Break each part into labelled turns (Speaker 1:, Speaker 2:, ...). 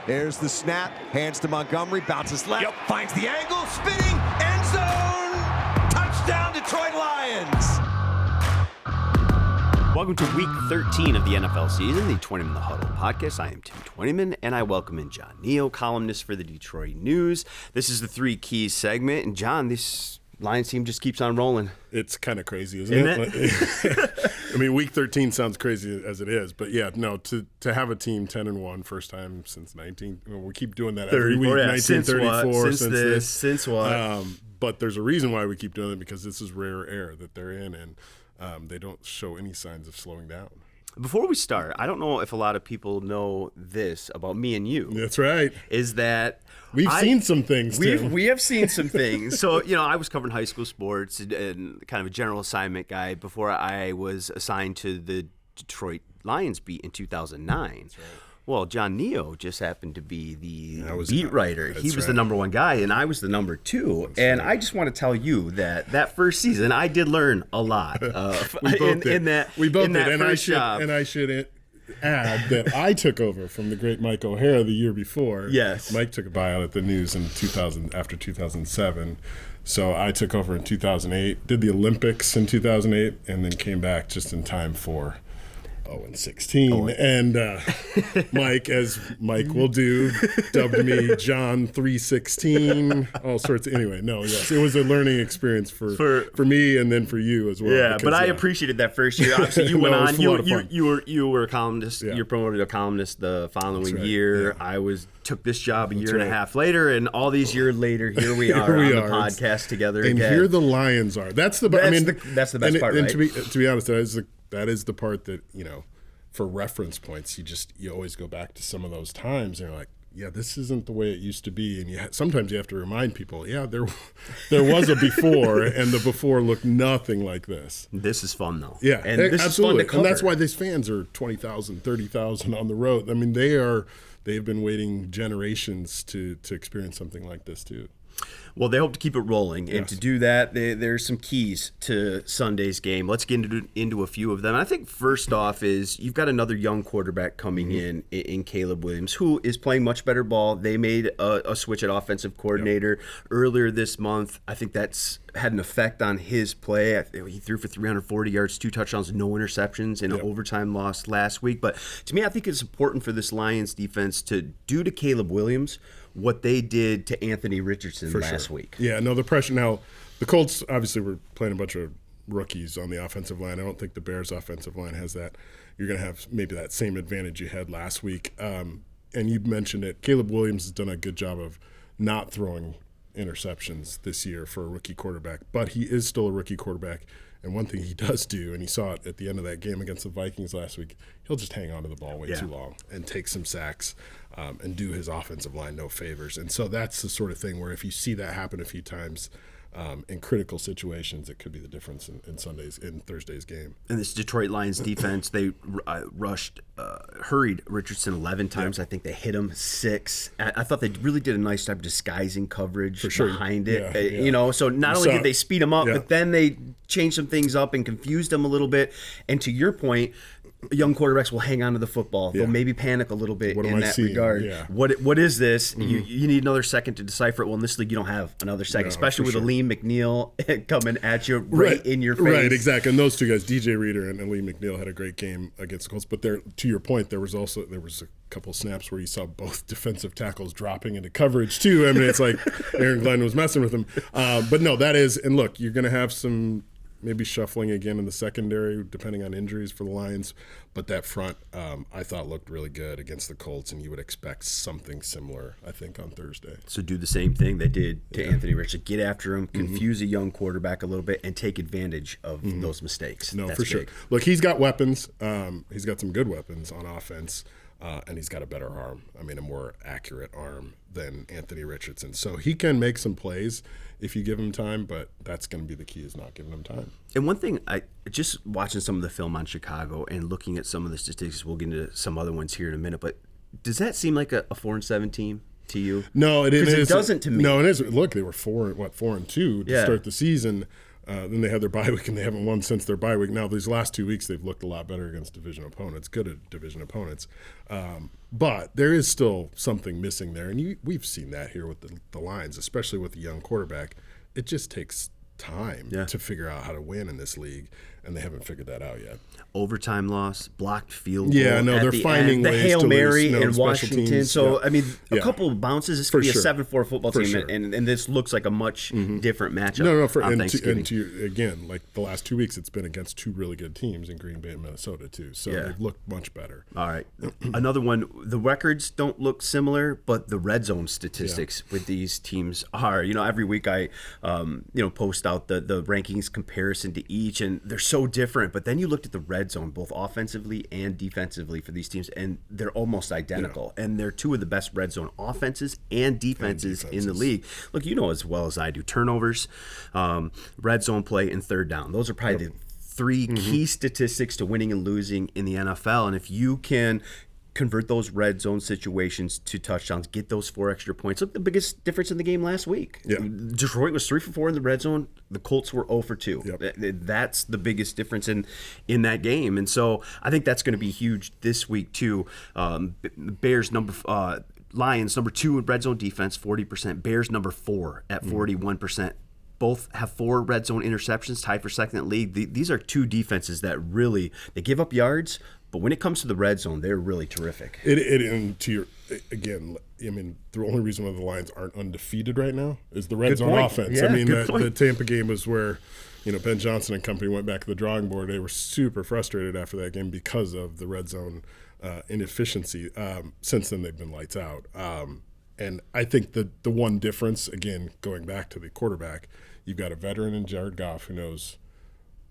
Speaker 1: There's the snap, hands to Montgomery, bounces left, finds the angle, spinning, end zone, touchdown Detroit Lions.
Speaker 2: Welcome to week 13 of the NFL season, the Twentyman, the Huddle podcast. I am Tim Twentyman, and I welcome in John Niyo, columnist for the Detroit News. This is the Three Keys segment, and John, this Lions team just keeps on rolling.
Speaker 3: It's kind of crazy, isn't it? I mean, week 13 sounds crazy as it is, but yeah, no, to have a team 10-1, first time since 19. We keep doing that every week. 1934
Speaker 2: since what?
Speaker 3: But there's a reason why we keep doing it, because this is rare air that they're in, and they don't show any signs of slowing down.
Speaker 2: Before we start, I don't know if a lot of people know this about me and you.
Speaker 3: That's right.
Speaker 2: Is that
Speaker 3: we've seen some things, Tim.
Speaker 2: We have seen some things. So, I was covering high school sports and kind of a general assignment guy before I was assigned to the Detroit Lions beat in 2009. That's right. Well, John Niyo just happened to be the beat writer. He was the number one guy, and I was the number two. That's and right. I just want to tell you that first season, I did learn a lot in that first job.
Speaker 3: And I should add that I took over from the great Mike O'Hara the year before.
Speaker 2: Yes.
Speaker 3: Mike took a buyout at the News in after 2007. So I took over in 2008, did the Olympics in 2008, and then came back just in time for 0-16, and Mike, as Mike will do, dubbed me John 316, all sorts of, anyway, yes, it was a learning experience for me and then for you as well.
Speaker 2: Yeah, but I appreciated that first year. Obviously, you went on, you were a columnist, you were promoted to a columnist the following year. Yeah. I took this job a year and a half later, and all these years later, here we are on the podcast together
Speaker 3: and
Speaker 2: again.
Speaker 3: Here the Lions are. That's the
Speaker 2: best part,
Speaker 3: and
Speaker 2: right?
Speaker 3: To be honest, that is the part that, for reference points, you always go back to some of those times and you're like, yeah, this isn't the way it used to be. And sometimes you have to remind people, there was a before, and the before looked nothing like this.
Speaker 2: This is fun, though.
Speaker 3: Yeah,
Speaker 2: and this
Speaker 3: absolutely.
Speaker 2: Is fun to cover.
Speaker 3: And that's why these fans are 20,000, 30,000 on the road. I mean, they've been waiting generations to experience something like this, too.
Speaker 2: Well, they hope to keep it rolling, and to do that, there's some keys to Sunday's game. Let's get into a few of them. I think first off is you've got another young quarterback coming in Caleb Williams, who is playing much better ball. They made a switch at offensive coordinator earlier this month. I think that's had an effect on his play. He threw for 340 yards, 2 touchdowns, no interceptions in an overtime loss last week. But to me, I think it's important for this Lions defense to do to Caleb Williams what they did to Anthony Richardson last week.
Speaker 3: Yeah, no, the pressure. Now, the Colts obviously were playing a bunch of rookies on the offensive line. I don't think the Bears' offensive line has that. You're going to have maybe that same advantage you had last week. And you mentioned it. Caleb Williams has done a good job of not throwing interceptions this year for a rookie quarterback, but he is still a rookie quarterback. And one thing he does do, and you saw it at the end of that game against the Vikings last week, he'll just hang on to the ball way too long and take some sacks and do his offensive line no favors. And so that's the sort of thing where if you see that happen a few times in critical situations, it could be the difference in Thursday's game.
Speaker 2: And this Detroit Lions defense, they hurried Richardson 11 times. I think they hit him 6. I thought they really did a nice job disguising coverage behind it. So not only did they speed him up, but then they changed some things up and confused him a little bit. And to your point, young quarterbacks will hang on to the football. They'll maybe panic a little bit in that regard. Yeah. What is this? Mm-hmm. You need another second to decipher it. Well, in this league, you don't have another second, especially with Aleem McNeil coming at you right in your face.
Speaker 3: Right, exactly. And those two guys, DJ Reader and Aleem McNeil, had a great game against the Colts. But to your point, there was a couple snaps where you saw both defensive tackles dropping into coverage too. I mean, it's like Aaron Glenn was messing with them. But no, that is, and look, you're going to have some maybe shuffling again in the secondary, depending on injuries for the Lions. But that front, I thought looked really good against the Colts, and you would expect something similar, I think, on Thursday.
Speaker 2: So do the same thing they did to Anthony Richardson. Get after him, confuse a young quarterback a little bit, and take advantage of those mistakes.
Speaker 3: No, that's for sure. Look, he's got weapons. He's got some good weapons on offense. And he's got a better arm. I mean, a more accurate arm than Anthony Richardson. So he can make some plays if you give him time, but that's going to be the key, is not giving him time.
Speaker 2: And one thing, just watching some of the film on Chicago and looking at some of the statistics, we'll get into some other ones here in a minute, but does that seem like a 4-7 team to you?
Speaker 3: No, it isn't.
Speaker 2: It doesn't to me.
Speaker 3: No, it isn't. Look, they were 4-2 to start the season. Then they had their bye week, and they haven't won since their bye week. Now, these last 2 weeks, they've looked a lot better against division opponents, good at division opponents. But there is still something missing there, and we've seen that here with the Lions, especially with the young quarterback. It just takes time to figure out how to win in this league, and they haven't figured that out yet.
Speaker 2: Overtime loss, blocked field goal.
Speaker 3: Yeah, no, they're finding
Speaker 2: the
Speaker 3: ways
Speaker 2: Hail
Speaker 3: to
Speaker 2: Mary
Speaker 3: lose,
Speaker 2: in Washington.
Speaker 3: teams.
Speaker 2: So, I mean, a couple of bounces. This could be a 7-4 football team,
Speaker 3: sure.
Speaker 2: and this looks like a much different matchup on Thanksgiving.
Speaker 3: Again, like the last 2 weeks, it's been against two really good teams in Green Bay and Minnesota, too. So they've looked much better.
Speaker 2: All right. Another one, the records don't look similar, but the red zone statistics with these teams are, every week I, post out the rankings comparison to each, and they're so different. But then you looked at the red zone, both offensively and defensively for these teams, and they're almost identical. And they're two of the best red zone offenses and defenses in the league. Look, as well as I do, turnovers, red zone play, and third down. Those are probably the three key statistics to winning and losing in the NFL. And if you can convert those red zone situations to touchdowns, get those 4 extra points. Look, the biggest difference in the game last week.
Speaker 3: Yeah.
Speaker 2: Detroit was 3 for 4 in the red zone. The Colts were 0 for 2.
Speaker 3: Yep.
Speaker 2: That's the biggest difference in that game. And so I think that's going to be huge this week too. Lions number 2 in red zone defense, 40%. Bears number 4 at 41%. Both have 4 red zone interceptions, tied for second in the league. These are two defenses that really, they give up yards, but when it comes to the red zone, they're really terrific.
Speaker 3: And again, I mean, the only reason why the Lions aren't undefeated right now is the red zone offense.
Speaker 2: Yeah,
Speaker 3: I mean, the Tampa game was where, Ben Johnson and company went back to the drawing board. They were super frustrated after that game because of the red zone inefficiency. Since then, they've been lights out. And I think the one difference, again, going back to the quarterback, you've got a veteran in Jared Goff who knows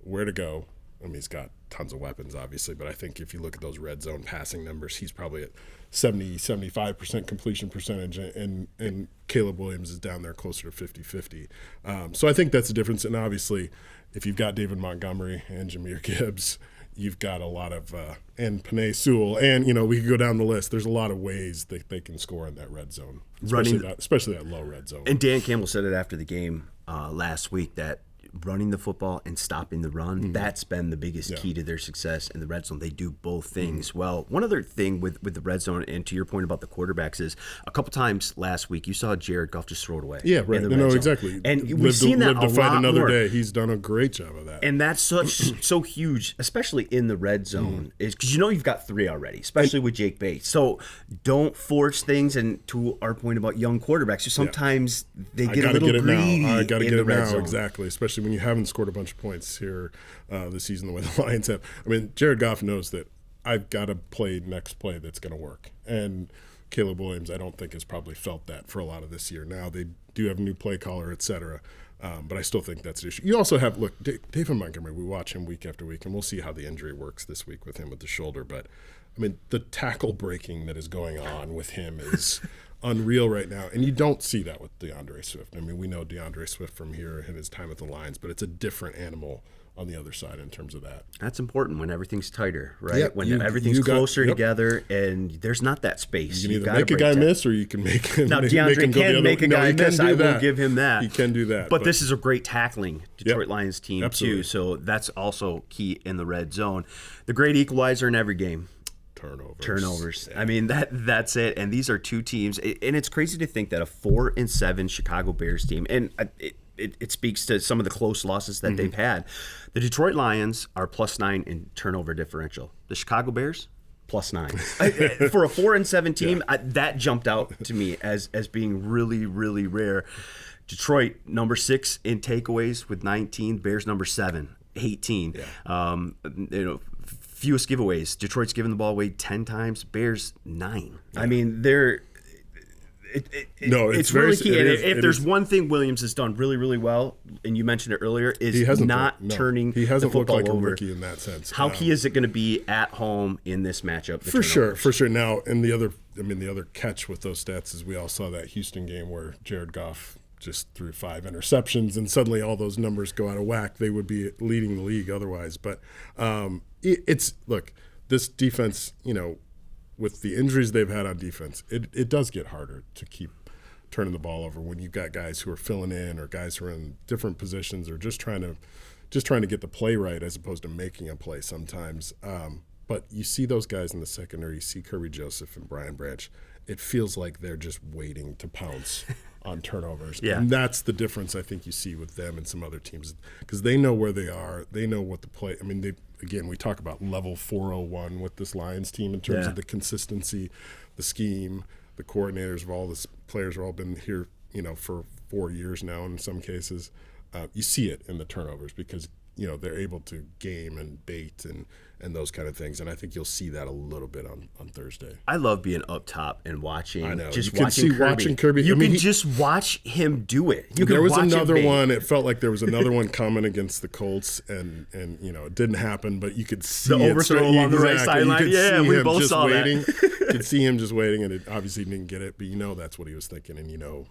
Speaker 3: where to go. I mean, he's got tons of weapons, obviously, but I think if you look at those red zone passing numbers, he's probably at 75% completion percentage, and Caleb Williams is down there closer to 50-50. So I think that's the difference. And obviously, if you've got David Montgomery and Jahmyr Gibbs, you've got a lot of and Penei Sewell, and we could go down the list. There's a lot of ways that they can score in that red zone, especially that low red zone.
Speaker 2: And Dan Campbell said it after the game last week that running the football and stopping the run, that's been the biggest key to their success in the red zone. They do both things well. One other thing with the red zone, and to your point about the quarterbacks, is a couple times last week you saw Jared Goff just throw it away.
Speaker 3: Yeah, right. No, exactly.
Speaker 2: And we've seen that a lot
Speaker 3: fight another
Speaker 2: more.
Speaker 3: day. He's done a great job of that.
Speaker 2: And that's so huge, especially in the red zone, is because you've got 3 already, especially with Jake Bates. So don't force things. And to our point about young quarterbacks, sometimes they get a little greedy.
Speaker 3: I got to get it now.
Speaker 2: Zone.
Speaker 3: Exactly, especially when you haven't scored a bunch of points here this season the way the Lions have. I mean, Jared Goff knows that I've got to play next play that's going to work. And Caleb Williams, I don't think, has probably felt that for a lot of this year. Now they do have a new play caller, et cetera. But I still think that's an issue. You also have, David Montgomery, we watch him week after week, and we'll see how the injury works this week with him with the shoulder. But, I mean, the tackle breaking that is going on with him is unreal right now. And you don't see that with DeAndre Swift. I mean, we know DeAndre Swift from here and his time at the Lions, but it's a different animal on the other side in terms of that.
Speaker 2: That's important when everything's tighter, right?
Speaker 3: Yep,
Speaker 2: when everything's closer together and there's not that space.
Speaker 3: You can either make a guy miss or you can make him
Speaker 2: Now, DeAndre can make a guy miss. I will give him that.
Speaker 3: He can do that.
Speaker 2: But this is a great tackling Detroit Lions team, too. So that's also key in the red zone. The great equalizer in every game. Turnovers. Yeah. I mean, that's it. And these are two teams. And it's crazy to think that a 4-7 Chicago Bears team, and it speaks to some of the close losses that they've had. The Detroit Lions are +9 in turnover differential. The Chicago Bears, +9. For a 4-7 team, that jumped out to me as being really, really rare. Detroit, number 6 in takeaways with 19. Bears, number 7, 18. Yeah. Fewest giveaways. Detroit's given the ball away 10 times. Bears 9. Yeah. I mean, it's really key. If there's one thing Williams has done really, really well, and you mentioned it earlier, is turning
Speaker 3: he hasn't
Speaker 2: the football
Speaker 3: looked like
Speaker 2: over.
Speaker 3: A rookie in that sense.
Speaker 2: How key is it going to be at home in this matchup?
Speaker 3: For sure. Now, and the other catch with those stats is we all saw that Houston game where Jared Goff just threw 5 interceptions, and suddenly all those numbers go out of whack. They would be leading the league otherwise. But this defense, with the injuries they've had on defense, it does get harder to keep turning the ball over when you've got guys who are filling in or guys who are in different positions or just trying to get the play right as opposed to making a play sometimes. But you see those guys in the secondary, you see Kirby Joseph and Brian Branch, it feels like they're just waiting to pounce on turnovers.
Speaker 2: Yeah.
Speaker 3: And that's the difference I think you see with them and some other teams, because they know where they are. They know what the play. I mean, we talk about level 401 with this Lions team in terms of the consistency, the scheme, the coordinators of all the players have all been here, for 4 years now in some cases. You see it in the turnovers because, they're able to game and bait and those kind of things. And I think you'll see that a little bit on Thursday.
Speaker 2: I love being up top and watching.
Speaker 3: I know.
Speaker 2: Just
Speaker 3: you can see watching Kirby.
Speaker 2: You can just watch him do it.
Speaker 3: There was another one. It felt like there was another one coming against the Colts, and it didn't happen. But you could see
Speaker 2: the overthrow along the right sideline. Yeah, we both saw
Speaker 3: waiting.
Speaker 2: that.
Speaker 3: You could see him just waiting, and it obviously didn't get it. But that's what he was thinking, and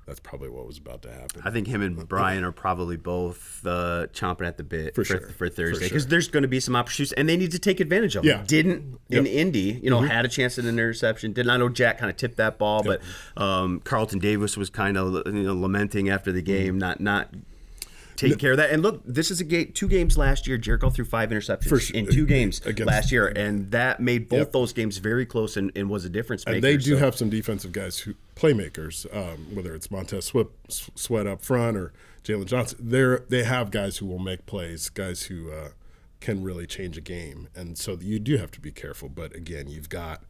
Speaker 3: that's probably what was about to happen.
Speaker 2: I think him and Brian are probably both chomping at the bit for Thursday, because there's going to be some opportunities, and they need to take advantage of them. Didn't in Indy, had a chance at an interception. Didn't. I know Jack kind of tipped that ball, but Carlton Davis was kind of lamenting after the game, not taking care of that. And look, this is 2 games last year. Jericho threw 5 interceptions in 2 games last year, and that made both those games very close and was a difference maker.
Speaker 3: And they do have some defensive guys playmakers, whether it's Montez Sweat up front or Jalen Johnson. They have guys who will make plays, guys who can really change a game. And so you do have to be careful. But again, you've got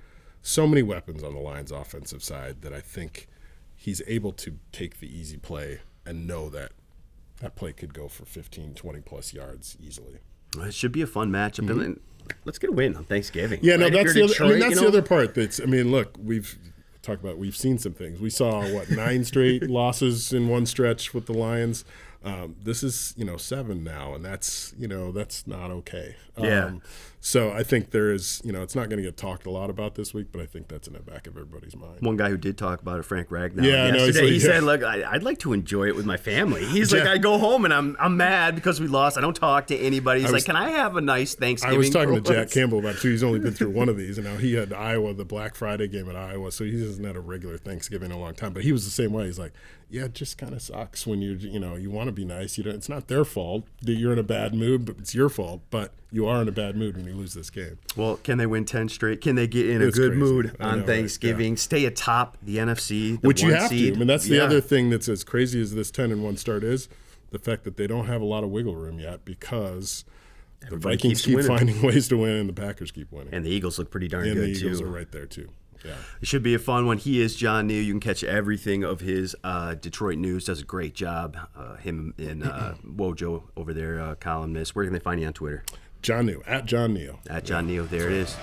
Speaker 3: so many weapons on the Lions' offensive side that I think he's able to take the easy play and know that play could go for 15, 20-plus yards easily.
Speaker 2: It should be a fun matchup. And let's get a win on Thanksgiving.
Speaker 3: Yeah, no, that's the other part. Look, we've seen some things. We saw, 9 straight losses in one stretch with the Lions. This is, 7 now, and that's not okay. So I think there is, it's not going to get talked a lot about this week, but I think that's in the back of everybody's mind.
Speaker 2: One guy who did talk about it, Frank Ragnow, yesterday, he said, look, I'd like to enjoy it with my family. He's like, I go home and I'm mad because we lost. I don't talk to anybody. He's like, can I have a nice Thanksgiving?
Speaker 3: I was talking to Jack Campbell about it, too. He's only been through one of these, and now he had Iowa, the Black Friday game at Iowa, so he hasn't had a regular Thanksgiving in a long time. But he was the same way. He's like, yeah, it just kind of sucks when you want to be nice. It's not their fault that you're in a bad mood, but it's your fault. But you are in a bad mood when you lose this game.
Speaker 2: Well, can they win 10 straight? Can they get in a good mood on Thanksgiving? Right? Stay atop the NFC,
Speaker 3: which you have
Speaker 2: seed.
Speaker 3: to. I mean, that's the other thing that's as crazy as this 10-1 start is, the fact that they don't have a lot of wiggle room yet because the Vikings keep finding ways to win and the Packers keep winning.
Speaker 2: And the Eagles look pretty darn good,
Speaker 3: too.
Speaker 2: And
Speaker 3: the Eagles are right there, too. Yeah.
Speaker 2: It should be a fun one. He is John Niyo. You can catch everything of his Detroit news. Does a great job. Him and Wojo over there, columnist. Where can they find you on Twitter?
Speaker 3: John Niyo, at John Niyo.
Speaker 2: At John Niyo. There it is.